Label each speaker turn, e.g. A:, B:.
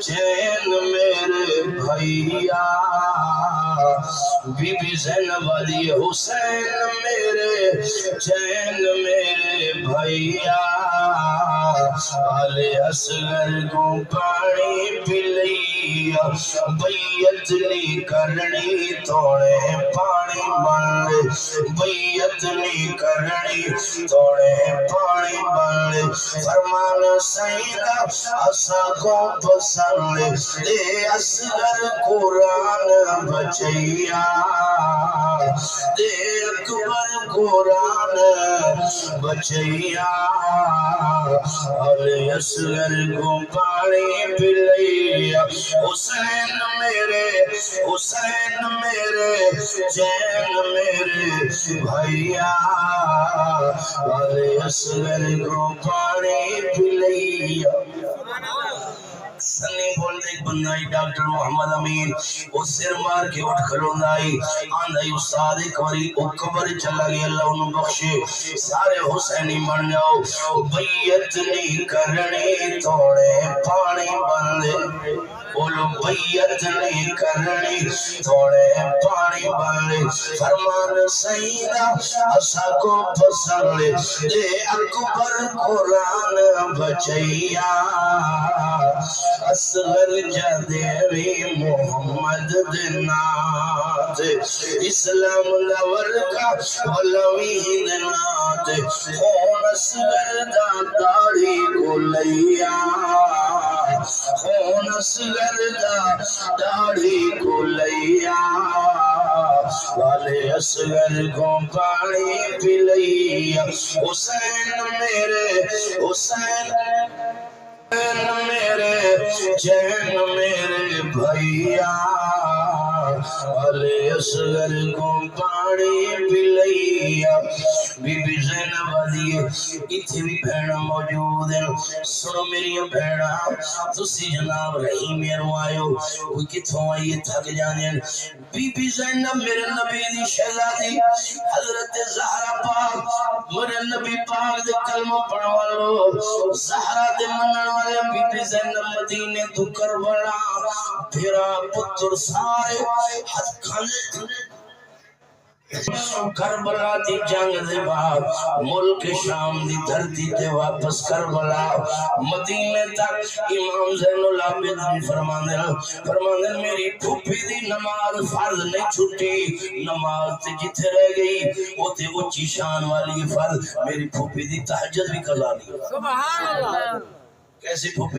A: چین میرے بھیا be be زینب علی حسین میرے چین میرے بھیا آلِ اصغر کو پانی پلیا بیعت نہیں کرنی توڑے پانی بن بیعت نہیں کرنی توڑے پانی بن فرمان سیدہ اسا کو پسند دے اصغر قرآن بچیا دے اکبر قرآن بچیا علی اصغر کو پانی پلیا حسین میرے چین میرے بھیا علی اصغر کو پانی پلیا سنی بول دے بندائی ڈاکٹر محمد امین وہ سر مار کے اٹھ کھلوندائی آندائی استاد کوری اکبر چلا گیا اللہ انہوں بخشے سارے حسینی من جاؤ بیعت نہیں کرنی توڑے پانی بندے بولو بیعت نہیں کرنی توڑے پانی بندے فرمان سیدہ اسا کو پسند دے اکبر قرآن بچیا اصغر جدیوی محمد دنات اسلام لور کا علوی دنات خون اصغر دا داڑھی کو لیا خون اصغر دا داڑھی کو لیا والے اصغر کو پانی پلیا حسین میرے چین میرے بھیا علی اصغر کو پانی پلیا بی بی زینب علی اتھے بھی بھیڑا موجود ہیں سنو میری بھیڑا تسی جناب رحیم میرو آئیو کوئی کتھوں آئیے تھک جانے بی بی زینب میرے نبی دی شہزادی حضرت زہرہ پاک میرے نبی پاک دے کلمہ پڑھوالو زہرہ دے منن والے بی بی زینب مدینے تو کربلا پھرا پتر سارے ہاتھ کھانے کربلا دی جنگ دے بعد ملک شام دی دھرتی تے واپس کربلا مدینے تک امام زین العابدین فرماندے میری پھوپھی دی نماز فرض نہیں چھٹی نماز تے جتھے رہ گئی وہ تے اونچی شان والی فرض میری پھوپھی دی تہجد بھی قضا نہیں سبحان اللہ کیسی پھوپھی